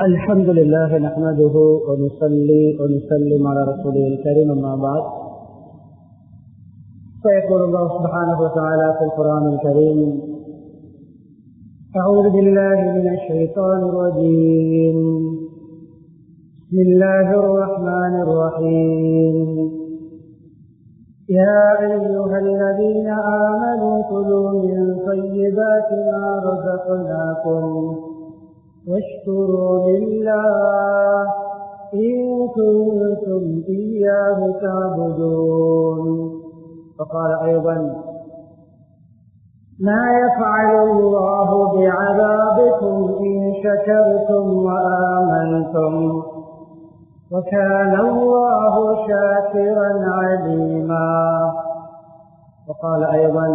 الحمد لله نحمده ونصلي ونسلم على رسوله الكريم أما بعد فيقول الله سبحانه وتعالى في القرآن الكريم أعوذ بالله من الشيطان الرجيم بسم الله الرحمن الرحيم يا أيها الذين آمنوا كلوا من طيبات ما رزقناكم واشكروا لله إن كنتم إياه تعبدون. وقال أيضا ما يفعل الله بعذابكم إن شكرتم وآمنتم وكان الله شاكرا عليما. وقال أيضا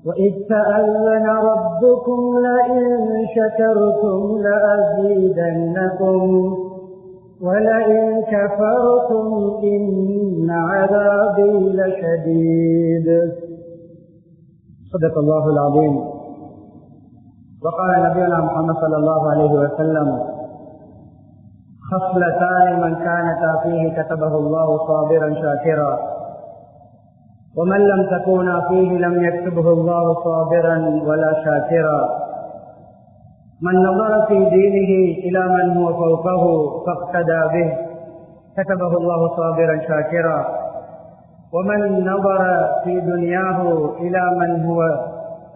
وإذ تأذن ربكم لئن شكرتم لأزيدنكم ولئن كفرتم إن عذابي لشديد. صدق الله العظيم. وقال نبينا محمد صلى الله عليه وسلم خصلتان من كانتا فيه كتبه الله صابرا شاكرا ومن لم تكونا فيه لم يكتبه الله صابرا ولا شاكرا. من نظر في دينه إلى من هو فوقه فاقتدى به كتبه الله صابرا شاكرا ومن نظر في دنياه إلى من هو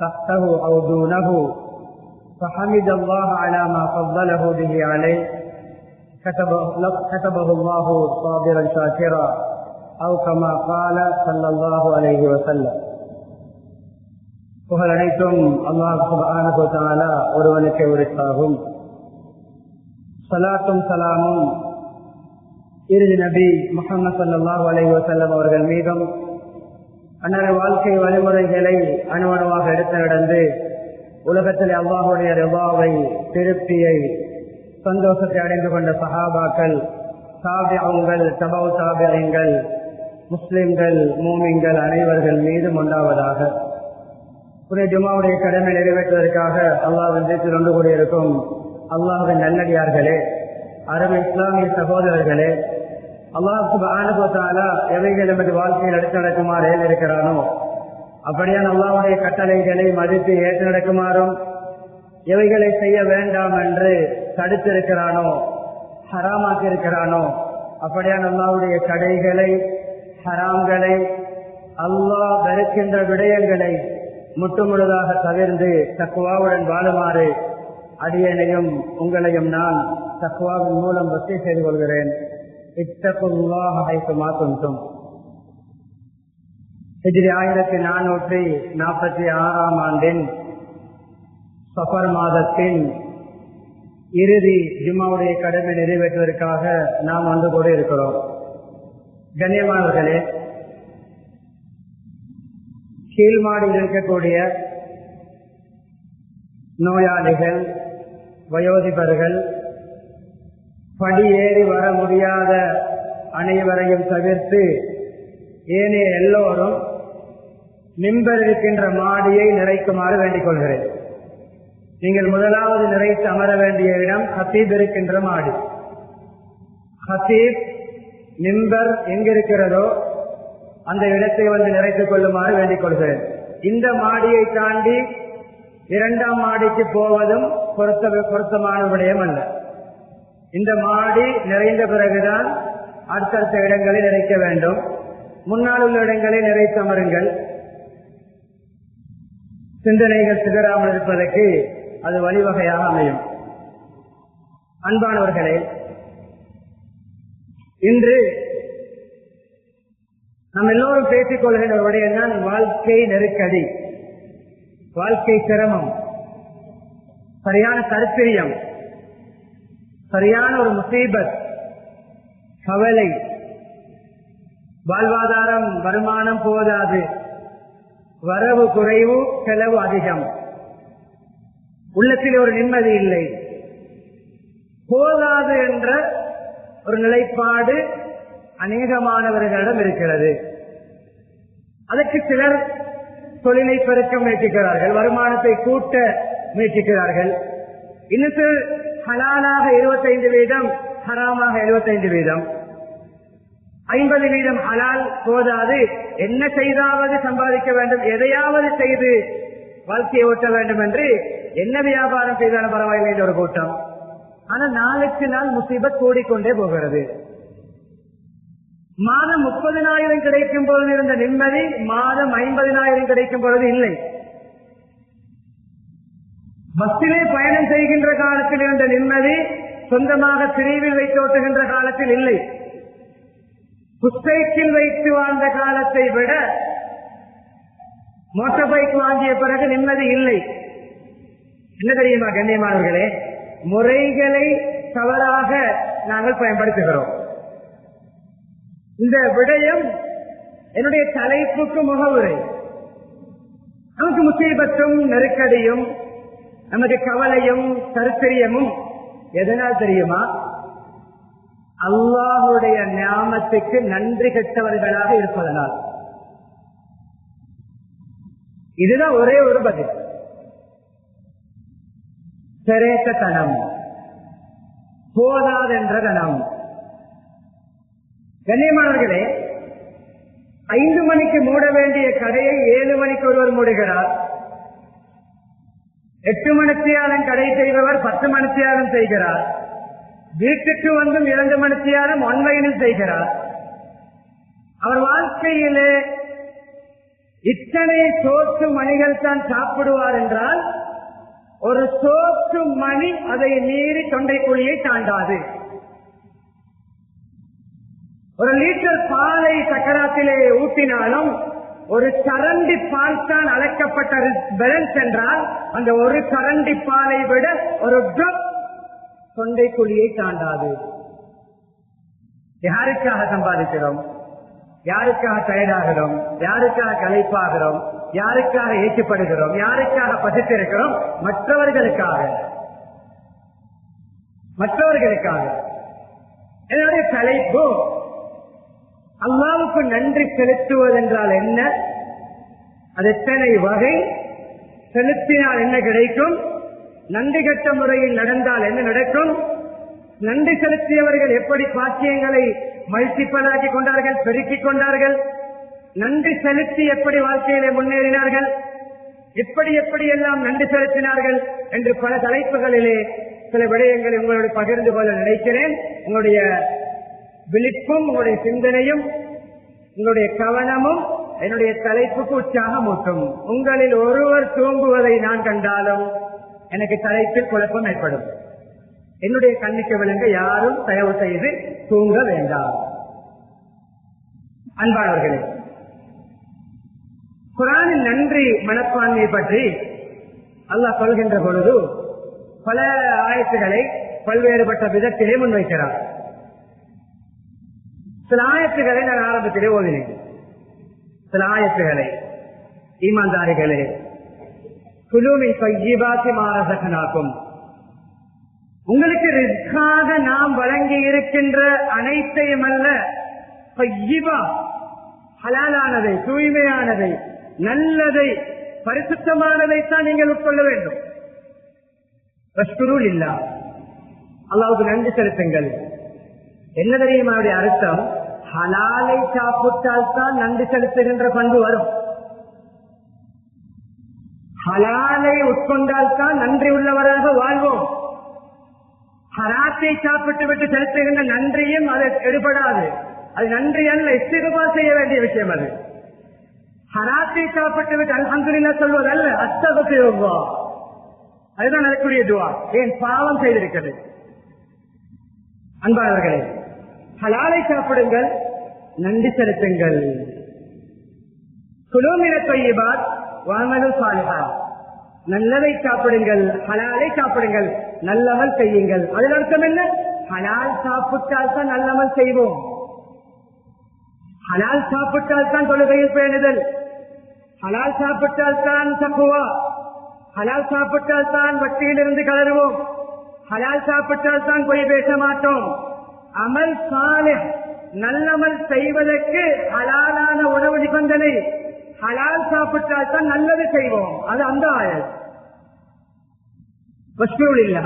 تحته أو دونه فحمد الله على ما فضله به عليه كتبه الله صابرا شاكرا أو كما قال صلى الله عليه وسلم. புகழ் அனைத்தும் அல்லாஹ் சுப்ஹானஹு வ தஆலா ஒருவனுக்கே உரித்தாகும். ஸலாத்தும் ஸலாமும் இறுதி நபி முஹம்மது ஸல்லல்லாஹு அலைஹி வஸல்லம் அவர்கள் மீதும் அன்னாரின் வாழ்க்கை வழிமுறைகளை அணுவணுவாக எடுத்து நடந்து உலகத்தில் அல்லாஹ்வுடைய ரிதாவை திருப்தியை சந்தோஷத்தை அடைந்து கொண்ட சஹாபாக்கள் தாபிஊன்கள் தபவு தாபிஈன்கள் முஸ்லிம்கள் மூமின்கள் அனைவர்கள் மீதும் உண்டாவதாக. புனித ஜும்ஆவுடைய கடமை நிறைவேற்றுவதற்காக அல்லாஹ்வின் வீட்டில் ஒன்று கூடியிருக்கும் அல்லாஹ்வின் நல்லடியார்களே, அரபு இஸ்லாமிய சகோதரர்களே, அல்லாஹ் சுப்ஹானஹு வ தஆலா எவைகள் நமது வாழ்க்கையில் எடுத்து நடக்குமாறு இருக்கிறானோ அப்படியான அல்லாஹ்வுடைய கட்டளைகளை மதித்து ஏற்று நடக்குமாறும் எவைகளை செய்ய வேண்டாம் என்று தடுத்திருக்கிறானோ ஹராமாக்கி இருக்கிறானோ அப்படியான அல்லாஹ்வுடைய தடைகளை ஹராம்களை அல்லாஹ் வெறுக்கின்ற விடயங்களை முற்றுமுழுதாக தவிர்ந்து தக்வாவுடன் வாழுமாறு அடியேனையும் உங்களையும் நான் தக்வாவின் மூலம் வசதி செய்து கொள்கிறேன். இத்தகுல்லாஹ ஹைசுமா குன்தும். ஹிஜ்ரி 1446 ஆண்டின் சஃபர் மாதத்தின் இறுதி ஜும்மாவுடைய கடமை நிறைவேற்றுவதற்காக நாம் வந்து கூட இருக்கிறோம். கண்ணியமானவர்களே, கீழ்மாடியில் இருக்கக்கூடிய நோயாளிகள், வயோதிபர்கள், படியேறி வர முடியாத அனைவரையும் தவிர்த்து ஏனைய எல்லோரும் மிம்பர் இருக்கின்ற மாடியை நிறைக்குமாறு வேண்டிக் கொள்கிறேன். நீங்கள் முதலாவது நிறைத்து அமர வேண்டிய இடம் ஹத்தீப் இருக்கின்ற மாடி. ஹத்தீப் மிம்பர் எங்கிருக்கிறதோ அந்த இடத்தை வந்து நிறைத்துக் கொள்ளுமாறு வேண்டிக் கொள்கிறேன். இந்த மாடியை தாண்டி இரண்டாம் மாடிக்கு போவதும் பொருத்தமான விடயம் அல்ல. இந்த மாடி நிறைந்த பிறகுதான் அடுத்தடுத்த இடங்களை நிறைக்க வேண்டும். முன்னால் உள்ள இடங்களை நிறைத்து அமருங்கள். சிந்தனைகள் சிதறாமல் இருப்பதற்கு அது வழிவகையாக அமையும். அன்பானவர்களே, இன்று நாம் எல்லோரும் பேசிக் கொள்கின்ற விடயம்தான் வாழ்க்கை நெருக்கடி, வாழ்க்கை சிரமம், சரியான தரித்திரியம், சரியான ஒரு முசீபத், கவலை, வாழ்வாதாரம் வருமானம் போதாது, வரவு குறைவு, செலவு அதிகம், உள்ளத்தில் ஒரு நிம்மதி இல்லை, போதாது என்ற ஒரு நிலைப்பாடு அநேகமானவர்களிடம் இருக்கிறது. அதற்கு சிலர் தொழிலை பெருக்க முயற்சிக்கிறார்கள், வருமானத்தை கூட்ட முயற்சிக்கிறார்கள். இன்னும் ஹலாலாக 25%, ஹராமாக 75%. 50% ஹலால் போதாது, என்ன செய்தாவது சம்பாதிக்க வேண்டும், எதையாவது செய்து வாழ்க்கையை ஓட்ட வேண்டும் என்று என்ன வியாபாரம் செய்தாலும் பரவாயில்லை என்ற ஒரு கூட்டம். ஆனால் நாளுக்கு நாள் முசீபத் கூடிக்கொண்டே போகிறது. மாதம் 30,000 கிடைக்கும் பொழுது இருந்த நிம்மதி மாதம் 50,000 கிடைக்கும் பொழுது இல்லை. பஸ்ஸிலே பயணம் செய்கின்ற காலத்தில் இருந்த நிம்மதி சொந்தமாக பிரிவில் வைத்து ஓட்டுகின்ற காலத்தில் இல்லை. புஸ்தைக்கில் வைத்து வாழ்ந்த காலத்தை விட மோட்டார் பைக் வாங்கிய பிறகு நிம்மதி இல்லை. என்ன தெரியுமா கண்ணியமானவர்களே, முறைகளை தவறாக நாங்கள் பயன்படுத்துகிறோம். இந்த விடயம் என்னுடைய தலைப்புக்கு முகவுரை. நமக்கு முசீபத்தும் நெருக்கடியும் நமக்கு கவலையும் கருத்தரியமும் எதனால் தெரியுமா? அல்லாஹுடைய நியாமத்துக்கு நன்றி கெட்டவர்களாக இருப்பதனால். இதுதான் ஒரே ஒரு பதில். சிரேட்டத்தனம், போதாதென்ற தனம். கண்ணியமானவர்களே, 5 மணிக்கு மூட வேண்டிய கடையை 7 மணிக்கு ஒருவர் மூடுகிறார். 8 மணித்தியாலம் கடை செய்பவர் 10 மணித்தியாலம் செய்கிறார். வீட்டுக்கு வந்தும் 2 மணித்தியாலம் ஆன்லைனில் செய்கிறார். அவர் வாழ்க்கையிலே இத்தனை சோற்று மணிகள் தான் சாப்பிடுவார் என்றால் ஒரு சோற்று மணி அதை மீறி தொண்டைக்குழியை தாண்டாது. ஒரு லிட்டர் பாலை சக்கராத்திலே ஊட்டினாலும் ஒரு கரண்டி பால் தான் அழைக்கப்பட்ட பேலன்ஸ் என்றால் அந்த ஒரு கரண்டி பாலை விட ஒரு ட்ராப் தொண்டைக்குழியை தாண்டாது. யாருக்காக சம்பாதிக்கிறோம், யாருக்காக தயாராகிறோம், யாருக்காக களைப்பாகிறோம், யாருக்காக ஏற்றுப்படுகிறோம், யாருக்காக பசித்திருக்கிறோம்? மற்றவர்களுக்காக. என்னுடைய தலைப்பு அல்லாஹ்வுக்கு நன்றி செலுத்துவதென்றால் என்ன, அது எத்தனை வகை, செலுத்தினால் என்ன கிடைக்கும், நன்றி கட்ட முறையில் நடந்தால் என்ன நடக்கும், நன்றி செலுத்தியவர்கள் எப்படி பாக்கியங்களை மல்டிப்பலாக்கி கொண்டார்கள், பெருக்கிக் கொண்டார்கள், நன்றி செலுத்தி எப்படி வாழ்க்கையிலே முன்னேறினார்கள், எப்படி எல்லாம் நன்றி செலுத்தினார்கள் என்று பல தலைப்புகளிலே சில விடயங்களை உங்களோடு பகிர்ந்து கொள்ள நினைக்கிறேன். உங்களுடைய விழிப்பும் உங்களுடைய சிந்தனையும் உங்களுடைய கவனமும் என்னுடைய தலைப்புக்கு உற்சாகமூட்டும். உங்களில் ஒருவர் தூங்குவதை நான் கண்டாலும் எனக்கு தலைப்பில் குழப்பம் ஏற்படும். என்னுடைய கண்ணுக்கு விளங்க யாரும் தயவு செய்து தூங்க வேண்டாம். அன்பானவர்களே, குர்ஆனின் நன்றி மனப்பான்மையை பற்றி அல்லாஹ் சொல்கின்ற பொழுது பல ஆயத்துகளை பல்வேறுபட்ட விதத்திலே முன்வைக்கிறார். சில ஆயத்துகளை நான் ஆரம்பத்திலே ஓதினேன். சில ஆயத்துகளை, ஈமான்தாரிகளே, குலூமின் தையிபாத்தி மா ரஸக்னாக்கும், உங்களுக்கு ரிஸ்காக நாம் வழங்கி இருக்கின்ற அனைத்தையும் அல்ல, தையிபா ஹலாலானதை, தூய்மையானதை, நல்லதை, பரிசுத்தமானதைத்தான் நீங்கள் உட்கொள்ள வேண்டும். வஷ்குருல் இல்லா, அல்லாஹ்வுக்கு நன்றி செலுத்துங்கள். என்ன தெரியுமா அவருடைய அர்த்தம்? ஹலாலை சாப்பிட்டால் தான் நன்றி செலுத்துகின்ற பண்பு வரும். ஹலாலை உட்கொண்டால் தான் நன்றி உள்ளவராக வாழ்வோம். ஹராத்தை சாப்பிட்டு விட்டு செலுத்துகின்ற நன்றியும் அது எடுபடாது. அது நன்றி அல்ல, இஸ்திக்பார் செய்ய வேண்டிய விஷயம். அது ஹராத்தை சாப்பிட்டு விட்டு அல்ஹம்துலில்லாஹ் சொல்வதல்ல, அஸ்தக்ஃபிருல்லாஹ், அதுதான் நடக்கூடிய துஆ. ஏன் பாவம் செய்திருக்கிறது. அன்பானவர்களே, ஹலாலை சாப்பிடுங்கள், நன்றி செலுத்துங்கள். குலூ மினத் தையிபாத் வஅமலு ஸாலிஹா, நல்லதை சாப்பிடுங்கள், ஹலாலை சாப்பிடுங்கள், நல்லமல் செய்யுங்கள். அதன் அர்த்தம் என்ன? ஹலால் சாப்பிட்டால் தான் நல்லமல் செய்வோம். ஹலால் சாப்பிட்டால் தான் தொழுகையில் பேணுதல், ஹலால் சாப்பிட்டால் தான் தக்வா, ஹலால் சாப்பிட்டால் தான் வட்டியிலிருந்து கலருவோம், ஹலால் சாப்பிட்டால் தான் பொய் பேச மாட்டோம். அமல் சாலிஹ், நல்லமல் செய்வதற்கு ஹலாலான உணவு நிபந்தனை. ஹலால் சாப்பிட்டால் தான் நல்லது செய்வோம். அது அந்த ஆயத். வஷ்குருல் இல்லா,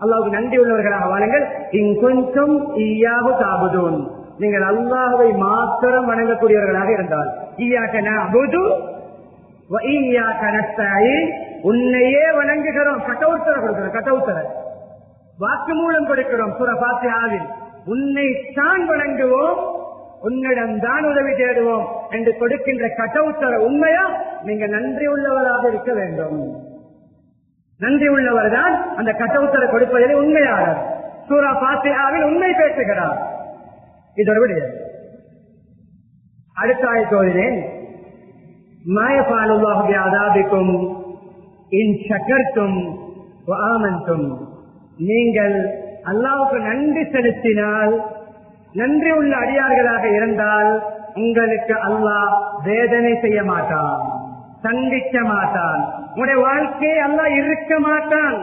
அல்லாஹ்வுக்கு நன்றி உள்ளவர்களாக வாழுங்கள். இன் குன்தும் இய்யாஹு தஅபுதூன், நீங்கள் அல்லாஹ்வை மாத்திரம் வணங்கக்கூடியவர்களாக இருந்தால். இய்யாக நஅபுது வ இய்யாக நஸ்தஈன், உன்னையே வணங்குகிறோம். கட்டவுத்தர கொடுக்கிறோம், கட்டவுத்தர வாக்கு மூலம் கொடுக்கிறோம். சூரா ஃபாத்திஹாவில் உன்னை தான் வணங்குவோம், உன்னிடம் தான் உதவி தேடுவோம் என்று கொடுக்கின்ற கட்டவுத்தர உண்மையா? நீங்க நன்றி உள்ளவராக இருக்க வேண்டும். நன்றி உள்ளவர் தான் அந்த கட்டவுத்தர கொடுப்பதிலே உண்மையாளர். சூரா ஃபாத்திஹாவில் உண்மை பேசுகிறார். இதோட அடுத்த ஆயத்தோதிலே மாயஃபஅலுல்லாஹு பிஅஸாபிக்கும் இன் ஷக்கர்தும் வ ஆமன்தும், நீங்கள் அல்லாஹ்வுக்கு நன்றி செலுத்தினால், நன்றி உள்ள அடியார்களாக இருந்தால் உங்களுக்கு அல்லாஹ் வேதனை செய்ய மாட்டான், தண்டிக்க மாட்டான், உங்களுடைய வாழ்க்கையை அல்லாஹ் இருக்க மாட்டான்,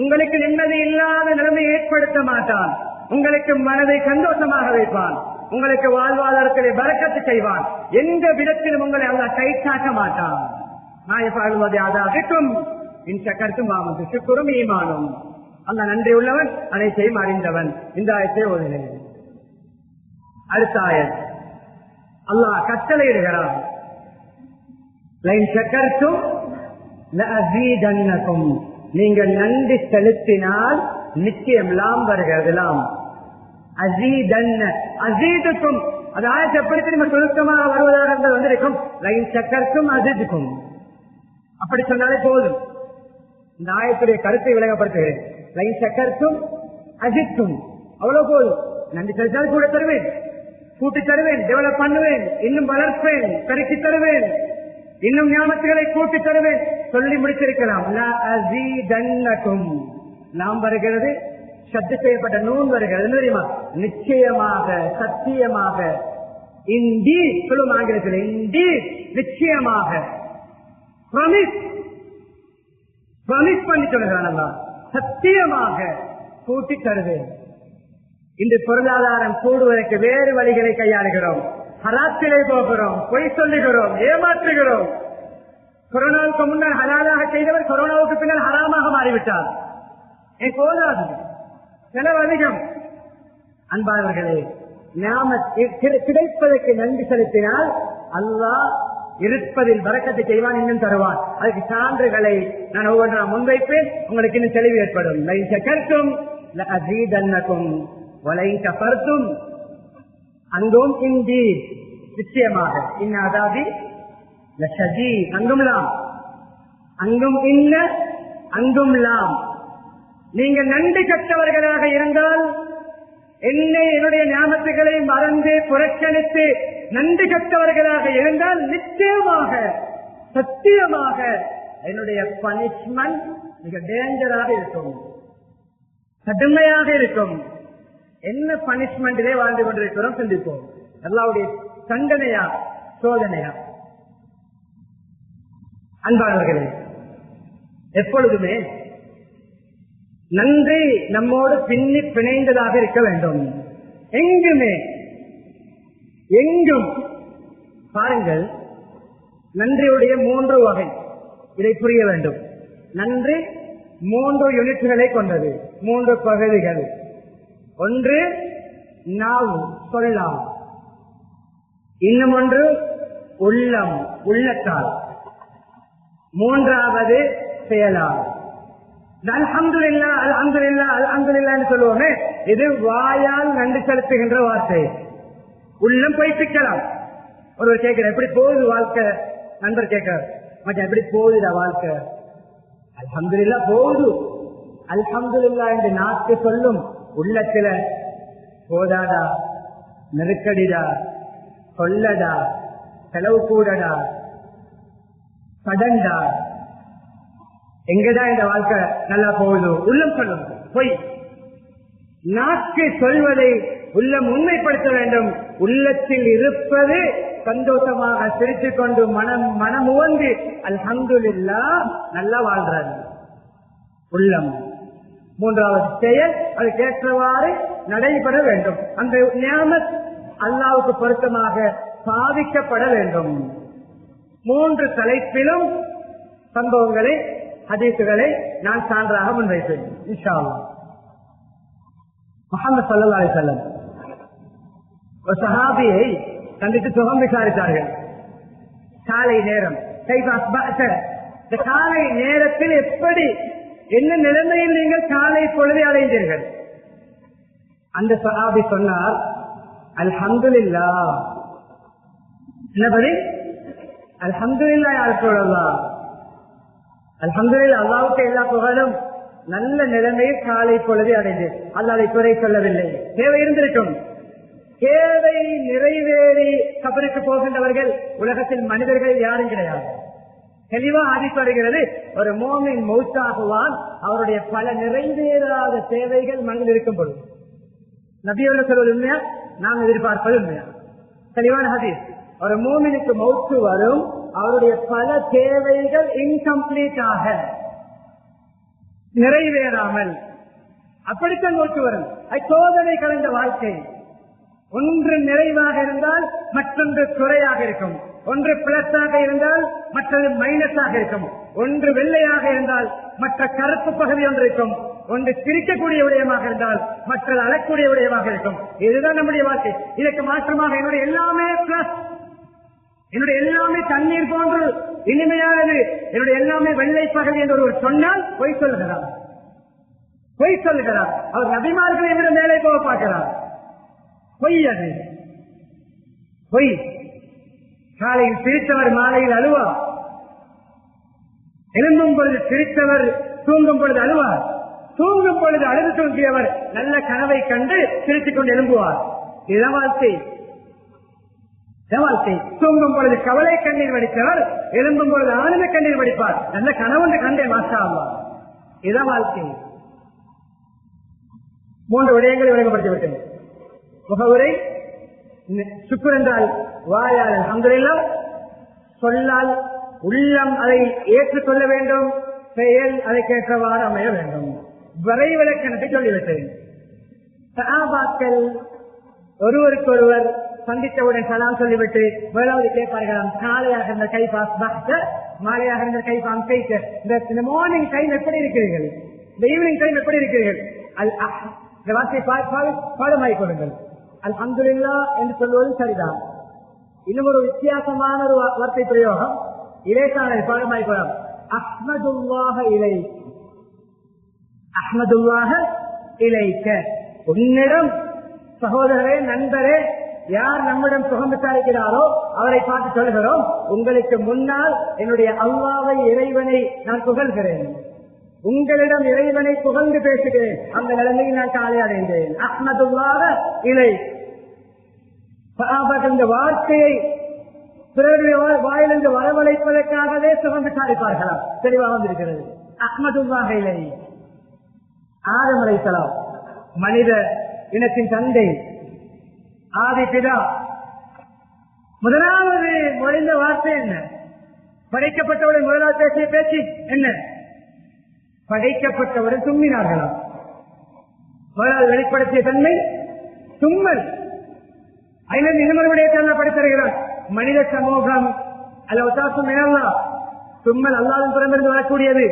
உங்களுக்கு நிம்மதி இல்லாத நிலைமை ஏற்படுத்த மாட்டான், உங்களுக்கு மனதை சந்தோஷமாக வைப்பான், உங்களுக்கு வாழ்வாதாரத்திலே பரக்கத்து செய்வான். எந்த விதத்திலும் உங்களை அல்லாஹ் கைச்சாக்க மாட்டான். மாயஃபஅலுல்லாஹு இன் ஷக்கர்தும் வ ஆமன்தும், ஷுக்ரும் ஈமானும். அல்லாஹ் நன்றி உள்ளவன், அனைத்தையும் அறிந்தவன். இந்த ஆயத்தை ஓதினேன். அடுத்த ஆயத் அல்லாஹ் கட்டளையிடுகிறான், லைன் ஷக்கர்தும் லஅஸீதன்னகும், நீங்கள் நன்றி செலுத்தினால் நிச்சயம் லாம் வருகிறது. லாம் அஸீதன்ன, அஸீதுக்கும், அது ஆயத்தை எப்படி திரும்ப சுருக்கமாக வருவதாக வந்திருக்கும். லைன் ஷக்கர்தும் அஸீதுக்கும், அப்படி சொன்னாலே போதும். இந்த ஆயத்துடைய கருத்தை விளங்கப்படுத்துகிறேன். லைன் ஷக்கர்தும் அஸீதுக்கும், அவ்வளவு போதும். நன்றி செலுத்தினால் கூட தருவேன், கூட்டி தருவேன், டெவலப் பண்ணுவேன், இன்னும் வளர்ப்பேன், பெருக்கி தருவேன், இன்னும் ஞாபகங்களை கூட்டி தருவேன் சொல்லி முடித்திருக்கலாம். நாம் வருகிறது, சத்து செய்யப்பட்ட நூன் வருகிறது தெரியுமா? நிச்சயமாக, சத்தியமாக, இந்தி சொல்லும் ஆங்கிலத்தில், இந்தி நிச்சயமாக, ப்ராமிஸ் பண்ணி சொல்லுகிறான். சத்தியமாக கூட்டி தருவேன். இன்று பொருளாதாரம் கூடுவதற்கு வேறு வழிகளை கையாளுகிறோம், ஹராத்திலே போகிறோம், பொய் சொல்லுகிறோம், ஏமாற்றுகிறோம். கொரோனாவுக்கு முன்னால் ஹலாலாக செய்தவர் கொரோனாவுக்கு பின்னால் ஹராமாக மாறிவிட்டார். போதாது, செலவு அதிகம். அன்பானவர்களே, நாம கிடைப்பதற்கு நன்றி செலுத்தினால் அல்லாஹ் இருப்பதில் பரக்கத்தை செய்வான், இன்னும் தருவான். அதுக்கு சான்றுகளை நான் ஒவ்வொன்றா முன்வைப்பேன், உங்களுக்கு இன்னும் தெளிவு ஏற்படும். லைன் ஷக்கர்தும் லஅஸீதன்னகும் வலைன் கஃபர்தும், அங்கும் இந்தி நிச்சயமாக, இன்ன அதாபி லஷதீத், அங்கும் லாம், அங்கும் இன்ன, அங்கும் லாம். நீங்கள் நன்றி கற்றவர்களாக இருந்தால், என்னை என்னுடைய ஞாபகங்களை மறந்து புறக்கணித்து நன்றி கற்றவர்களாக இருந்தால் நிச்சயமாக, சத்தியமாக என்னுடைய பனிஷ்மெண்ட் மிக டேஞ்சராக இருக்கும், கடுமையாக இருக்கும். என்ன பனிஷ்மெண்டிலே வாழ்ந்து கொண்டிருக்கிறோம் சிந்திப்போம். அல்லாஹ்வுடைய தண்டனையா, சோதனையா? அன்பானவர்களே, எப்பொழுதுமே நன்றி நம்மோடு பின்னி பிணைந்ததாக இருக்க வேண்டும். எங்குமே, எங்கும் பாருங்கள், நன்றியுடைய 3 வகை, இதை புரிய வேண்டும். நன்றி 3 யூனிட்களை கொண்டது, 3 பகுதிகள். ஒன்று நாவு, சொல்லாம். இன்னும் ஒன்று உள்ளம், உள்ளத்தால். மூன்றாவது செயலால். அல்ஹம்துலில்லாஹ், அல்ஹம்துலில்லாஹ், அல்ஹம்துலில்லாஹ் என்று சொல்லுவோமே, இது வாயால் நன்றி செலுத்துகின்ற வார்த்தை. உள்ளம் பொய்ப்பிக்கலாம். ஒருவர் கேட்கிறார், எப்படி போகுது வாழ்க்கை? நண்பர் கேட்கிறார், மச்சான் எப்படி போகுதுடா வாழ்க்கை? அல்ஹம்துலில்லாஹ் போகுது. அல்ஹம்துலில்லாஹ் என்று நாக்கு சொல்லும், உள்ளத்துல போதாடா, நெருக்கடிடா, சொல்லடா, செலவு கூடடா, கடன்டா, எங்கதான் இந்த வாழ்க்கை நல்லா போகுது? உள்ளம் சொல்லும் பொய். நாக்கு சொல்வதை உள்ளம் உண்மைப்படுத்த வேண்டும். உள்ளத்தில் இருப்பது சந்தோஷமாக சிரித்துக் கொண்டு மனம் உவந்து அல்ஹம்துலில்லாஹ் நல்லா வாழ்றாரு உள்ளம். மூன்றாவது செயல், அது கேட்டவாறு நடைபெற வேண்டும். அந்த நியாமத் அல்லாஹ்வுக்கு பொருத்தமாக சாதிக்கப்பட வேண்டும். 3 தலைப்பிலும் சம்பவங்களை, ஹதீசுகளை நான் சான்றாக முன்வைப்பேன் இன்ஷா அல்லாஹ். முஹம்மது ஸல்லல்லாஹு அலைஹி வஸல்லம் ஒரு சஹாபியை சந்தித்து சுகம் விசாரித்தார்கள். காலை நேரம், இந்த காலை நேரத்தில் எப்படி, என்ன நிலைமையில் நீங்கள் காலை பொழுதை அடைந்தீர்கள்? அந்த சஹாபி சொன்னார், அல்ஹம்துலில்லாஹ். என்ன பதில்? அல்ஹம்துலில்லாஹ். யார் சொல்லலாம்? அல்ஹம்துலில்லாஹ், அல்லாஹ்வுக்கு எல்லா புகழும். நல்ல நிலைமையில் காலை பொழுதை அடைந்து அல்லாஹ்வை குறை சொல்லவில்லை. தேவை இருந்திருக்கும். தேவை நிறைவேறி கபருக்கு போகின்றவர்கள் உலகத்தில் மனிதர்கள் யாரும் கிடையாது. தெளிவா ஹதீஸ் வருகிறது, ஒரு மோமின் மௌத்தாகுவான் அவருடைய பல நிறைவேறாத தேவைகள் மனதில் இருக்கும் பொழுது. நபியவர்கள் சொல்வது உண்மையா? நாம் எதிர்பார்ப்பது உண்மையா? தெளிவான ஹதீஸ். ஒரு மோமினுக்கு மௌத்து வரும், அவருடைய பல தேவைகள் இன்கம்ப்ளீட்டாக நிறைவேறாமல் அப்படித்தான் மௌத்து வரும். சோதனை கலந்த வாழ்க்கை. ஒன்று நிறைவாக இருந்தால் மற்றொன்று குறையாக இருக்கும், ஒன்று பிளஸாக இருந்தால் மற்றது மைனஸாக இருக்கும், ஒன்று வெள்ளையாக இருந்தால் மற்ற கருப்பு பகுதி ஒன்று இருக்கும், ஒன்று சிரிக்கக்கூடிய விடயமாக இருந்தால் மற்றது அழக்கூடிய விடயமாக இருக்கும். இதுதான் நம்முடைய வாழ்க்கை. இதற்கு மாற்றமாக என்னுடைய எல்லாமே பிளஸ், என்னுடைய எல்லாமே தண்ணீர் போன்று இனிமையானது, என்னுடைய எல்லாமே வெள்ளை பகுதி என்று ஒரு சொன்னால் பொய் சொல்லுகிறார். பொய் சொல்லுகிறார். அவர் நபிமார்களை விட மேலே போக பார்க்கிறார். பொய். அது பொய். காலையில் சிரித்தவர் மாலையில் அழுவார். எழும்பும் பொழுது சிரித்தவர் தூங்கும் பொழுது அழுவார். தூங்கும் பொழுது அழுது தூங்கியவர் நல்ல கனவை கண்டு சிரித்துக் கொண்டு எழும்புவார். இதுதான் வாழ்க்கை. வாழ்க்கை. தூங்கும் பொழுது கவலை கண்ணீர் வடித்தவர் எழும்பும் பொழுது ஆனந்த கண்ணீர் வடிப்பார். நல்ல கனவு கண்டே மாற்றா ஆவார். இதுதான் வாழ்க்கை. 3 விடயங்களை விளங்கப்படுத்தி விட்டேன். முகவுரை சுக்ர் என்றால் வாயால் அல்ஹம்துலில்லாஹ், சொல்லால் உள்ளம் அதை ஏற்றுக்கொள்ள வேண்டும், செயல் அதை கேட்டவாறு அமைய வேண்டும். வரைவிலக்கணத்தை சொல்லிவிட்டேன். சஹாபாக்கள் ஒருவருக்கொருவர் சந்தித்தவுடன் சலாம் சொல்லிவிட்டு முதலாவது கேட்பார்களாம், காலையாக இருந்த கை பாஸ், மாலையாக இருந்த கை பாம் கைக்க. இந்த மார்னிங் டைம் எப்படி இருக்கிறீர்கள், இந்த ஈவினிங் டைம் எப்படி இருக்கிறீர்கள்? இந்த வார்த்தை பாடமாய் கொடுங்கள். அல்ஹம்துலில்லாஹ் என்று சொல்வது சரிதான். இன்னும் ஒரு வித்தியாசமான ஒரு வார்த்தை பிரயோகம், இலேசான பாடமாய் கொள்ளும். அஹ்மதுல்லாஹ இலைக, அஹ்மதுல்லாஹ இலைக. உன்னிடம் சகோதரரே, நண்பரே, யார் நம்மிடம் சுகம் விசாரிக்கிறாரோ அவரை பார்த்து சொல்கிறோம், உங்களுக்கு முன்னால் என்னுடைய அல்லாஹ்வை, இறைவனை நான் புகழ்கிறேன், உங்களிடம் இறைவனை புகழ்ந்து பேசுகிறேன். அந்த நிலைமையில் நான் காலை அடைந்தேன். அஹ்மதுல்லாஹ இலை. இந்த வார்த்தையை பிறருடைய வாயிலிருந்து வரவழைப்பதற்காகவே சுகம் விசாரிப்பார்களா? தெளிவாக வந்திருக்கிறது. அஹ்மதுல்லாஹ இலை. ஆதம் அலைஹிஸ்ஸலாம் மனித இனத்தின் தந்தை, ஆதி பிதா. முதலாவது மொழிந்த வார்த்தை என்ன? படைக்கப்பட்டவுடன் முதலாவது பேசிய பேச்சு என்ன? படைக்கப்பட்டவுடன் தும்மினார்களாம். முதலாவது வெளிப்படுத்திய தன்மை தும்மல். ஐநூறு இன்னொருடைய படுத்துகிறார். மனித சமூகம் அல்ல தும்மல் அல்லாஹ்வின் புறமிருந்து வரக்கூடியது.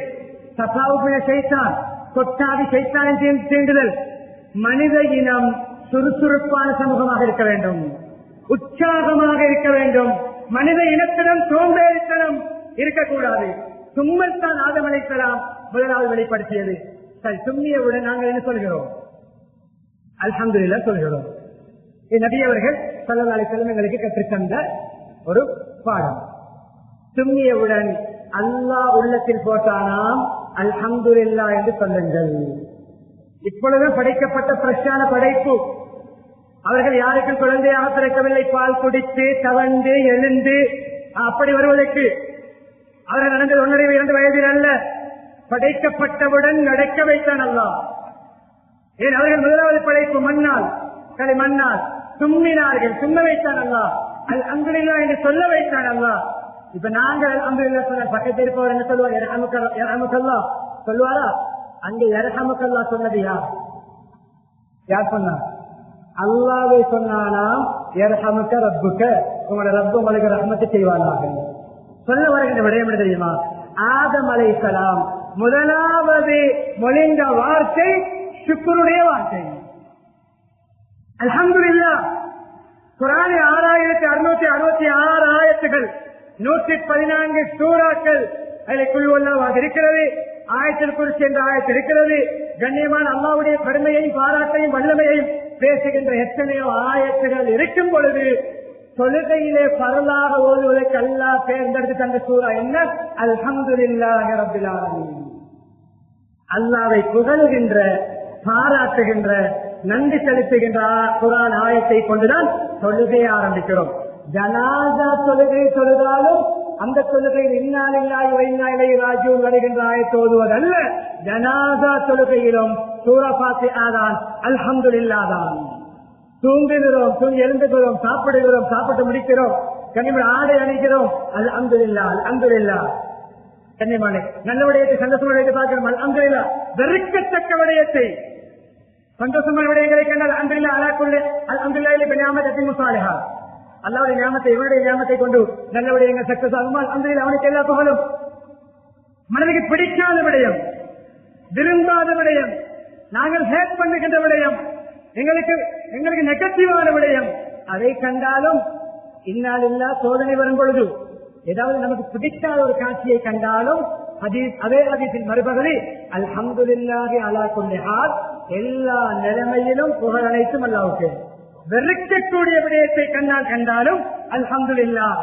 சஃபாவுக்கு சைத்தான், கொட்டாதி சைத்தானின் தீண்டுதல். மனித இனம் சுறுசுறுப்பான சமூகமாக இருக்க வேண்டும், உற்சாகமாக இருக்க வேண்டும். மனித இனத்திடம் சோம்பேறித்தனம் இருக்கக்கூடாது. தும்மல் தான் ஆதம் அலைஹிஸ்ஸலாம் முதலாவது வெளிப்படுத்தியது. தும்மியவுடன் நாங்கள் என்ன சொல்கிறோம்? அல்ஹம்துலில்லாஹ் சொல்கிறோம். நபி அவர்கள் ஸல்லல்லாஹு அலைஹி வஸல்லம் எங்களுக்கு கற்றுத்தந்த ஒரு பாடம். தும்மியவுடன் அல்லாஹ் உள்ளத்தில் போட்டானாம் அல்ஹம்துலில்லாஹ் என்று சொல்லுங்கள். இப்பொழுது படைக்கப்பட்ட பிரச்சான படைப்பு. அவர்கள் யாருக்கும் குழந்தையாக பிறக்கவில்லை. பால் குடித்து தவண்டு எழுந்து அப்படி வருவதற்கு அவர்கள் நடந்தது 1.5 வயதில் அல்ல. படைக்கப்பட்டவுடன் நடக்க வைத்தான் அல்லாஹ். ஏன் அவர்கள் முதலாவது படைப்பு மண்ணால், களி மண்ணால் தும்மினார்கள், தும்ம வைத்தான் அல்லாஹ். அல்ஹம்துலில்லாஹ் என்று சொல்ல வைத்தான் அல்லாஹ். இப்ப நாங்கள் அல்ஹம்துலில்லாஹ் சொன்ன பக்கத்தில் இருப்பவர் என்ன சொல்லுவார்? யர்ஹமுக்கல்லாஹ் சொல்லுவாரா? அங்கே யர்ஹமுக்கல்லாஹ் சொன்னது யார்? யார் சொன்னார்? அல்லாஹ்வே சொன்னானாம், யர்ஹமுக்க ரப்புக்க, உங்களோட ரப்பு உங்களுக்கு ரஹ்மத்து செய்வானாக. சொல்ல வருகின்ற விடயம் என்ன தெரியுமா? ஆதம் அலைஹிஸ்ஸலாம் முதலாவது மொழிந்த வார்த்தை சுக்ருடைய வார்த்தை. அல்ஹம்துலில்லாஹ். குர்ஆனில் 6666 ஆயத்துகள், 114 சூறாக்கள், அதில் குல் வல்லாஹ் இருக்கிறது, ஆயத்துல் குர்சி என்ற ஆயத்து இருக்கிறது. கண்ணியமான அல்லாஹ்வுடைய பெருமையையும் பாராட்டையும் வல்லமையையும் பேசுகின்ற எத்தனையோ ஆயத்துகள் இருக்கும் பொழுது தொழுகையிலே பரலாக ஓதுவதற்கு அல்லாஹ் தேர்ந்தெடுத்து தந்த சூரா என்ன? அல்ஹம்துலில்லாஹி ரப்பில் ஆலமீன். அல்லாஹ்வை புகழ்கின்ற, பாராட்டுகின்ற, நன்றி செலுத்துகின்ற குர்ஆன் ஆயத்தை கொண்டுதான் தொழுகையை ஆரம்பிக்கிறோம். ஜனாஸா தொழுகை தொழுதாலும் அந்த தொழுகையில் இன்னா லில்லாஹி வ இன்னா இலைஹி ராஜிஊன் வருகின்ற ஆயத்தை ஓதுவதல்ல. ஜனாஸா தொழுகையிலும் சூரா ஃபாத்திஹா தான், அல்ஹம்துலில்லாஹ் தான். தூங்குகிறோம், தூங்கி எழுந்துகிறோம், சாப்பிடுகிறோம், சாப்பிட்டு முடிக்கிறோம், கண்ணியமான ஆடை அணிகிறோம், அல்ஹம்துலில்லாஹ் அல்ஹம்துலில்லாஹ். கண்ணியமான நல்ல விடயத்தை சந்தோஷமான விடயத்தை பார்க்கிறோம், அல்ஹம்துலில்லாஹ். வெறுக்கத்தக்க விடயத்தை சந்தோஷமான விடயங்களை கண்டால் அல்ஹம்துலில்லாஹ் அலா குல்லி அல்ஹம்துலில்லாஹி பிநிஅமத்திஹி முஸாலிஹா. அல்லாஹ்வுடைய நியமத்தை, இவருடைய நியமத்தை கொண்டு நல்ல விடயங்கள் சக்சஸ் ஆகுமா? அல்ஹம்துலில்லாஹ், அவனுக்கு எல்லா புகழும். மனதுக்கு பிடிக்காத விடயம், விரும்பாத விடயம், நாங்கள் ஹேட் பண்ணுகின்ற விடயம், எங்களுக்கு நெகட்டிவான விடயம், அதை கண்டாலும் இன்னா லில்லாஹ் சோதனை வரும் பொழுது ஏதாவது நமக்கு பிடிக்காத ஒரு காட்சியை கண்டாலும் அதே ஹதீஸின் மறுபகுதி அல்ஹம்துலில்லாஹி அலா குல்லி ஹால், எல்லா நிலைமையிலும் புகழ் அனைத்தும் அல்லாஹ்வுக்கு. வெறுக்கக்கூடிய விடயத்தை கண்டாலும் அல்ஹம்துலில்லாஹ்.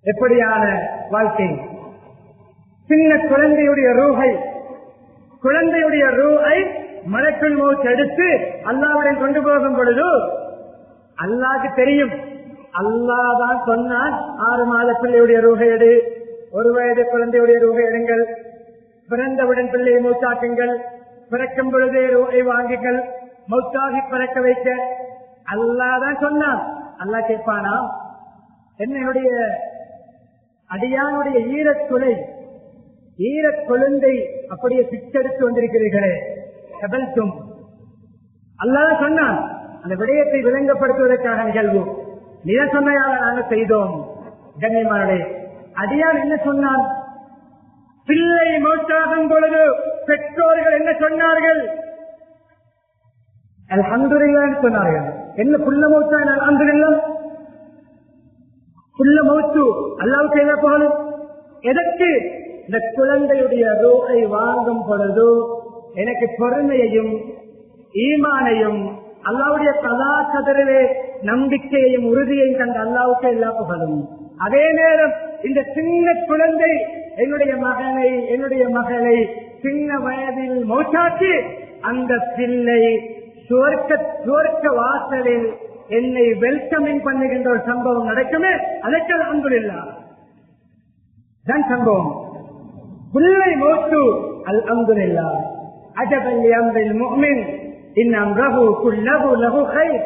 எப்படியான வாழ்க்கை! சின்ன குழந்தையுடைய ரூஹை மலக்குல் மௌத் எடுத்து அல்லாஹ்வுடன் கொண்டு போகும் பொழுது அல்லாஹ்க்கு தெரியும், அல்லாஹ் தான் சொன்னான் 6 மாத பிள்ளையுடைய ரூஹை எடு, 1 வயது குழந்தையுடைய ரூஹை எடுங்கள், பிறந்தவுடன் பிள்ளையை மௌத்தாக்குங்கள், பிறக்கும் பொழுதே ரூஹை வாங்குங்கள், மௌத்தாகி பிறக்க வைக்க அல்லாஹ் தான் சொன்னான். அல்லாஹ் கேட்பானா, என்னுடைய அடியானுடைய ஈரக் கொழுந்தை அப்படியே பிச்செடுத்து வந்திருக்கிறீர்களே, கபல்தும். அல்லாஹ் சொன்னான். அந்த விடயத்தை விளங்கப்படுத்துவதற்காக நிகழ்வு நீ சொன்னையாக நாங்கள் செய்தோம். கண்ணியமானே, அடியான் என்ன சொன்னான்? பிள்ளை மௌத்தாகும் பொழுது பெற்றோர்கள் என்ன சொன்னார்கள்? அல்ஹம்துலில்லாஹ் சொன்னார்கள். என்ன புள்ள மௌத்தா? அல்ஹம்துலில்லாஹ். புள்ள மௌத்து அல்லாஹ்வுக்கு என்ன புகழும்? எதற்கு? இந்த குழந்தையுடைய ரூஹை வாங்கும் பொழுது எனக்கு பொறுமையையும் ஈமானையும் அல்லாஹ்வுடைய கலா கதறிலே நம்பிக்கையையும் உறுதியையும் கண்ட அல்லாஹ்வுக்கு எல்லா புகழும். அதே நேரம் இந்த சின்ன குழந்தை என்னுடைய மகளை சின்ன வயதில் மௌத்தாக்கி அந்த பிள்ளை சுவர்க்க வாசலில் என்னை வெல்கமிங் பண்ணுகின்ற ஒரு சம்பவம் நடக்குமே, அதற்கு அல்ஹம்துலில்லாஹ் தான் சம்பவம். பிள்ளை மௌத்து அல்ஹம்துலில்லாஹ். அஜபன் லிஅம்ரில் முஃமின் இன் அம்ரஹு குல்லஹு லஹு கைர்.